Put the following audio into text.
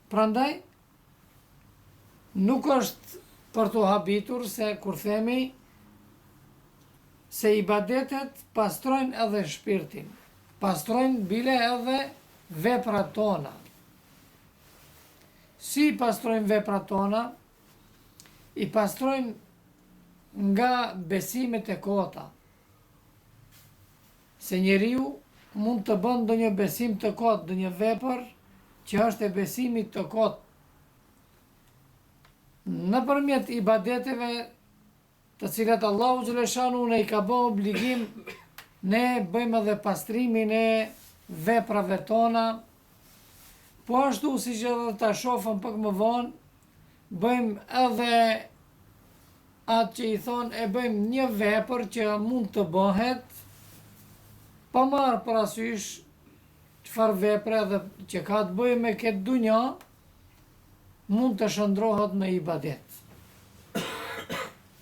Prandaj, nuk është për të habitur se kur themi se ibadetet pastrojnë edhe shpirtin, pastrojnë bile edhe veprat tona. Si pastrojnë veprat tona? I pastrojnë nga besimet e kota. Se njeriu mund të bën ndonjë besim të kot, ndonjë vepër që është e besimit të kot. Nëpërmjet ibadeteve të cilat Allahu xhaleshanu ne i ka bërë obligim, ne bëjmë edhe pastrimin e veprave tona, po ashtu siç edhe ta shohëm pak më vonë, bëjmë edhe atë që i thonë e bëjmë një vepër që mund të bëhet pa marrë parasysh çfarë vepre edhe që ka të bëjë me këtë dunja mund të shndrohet me ibadet.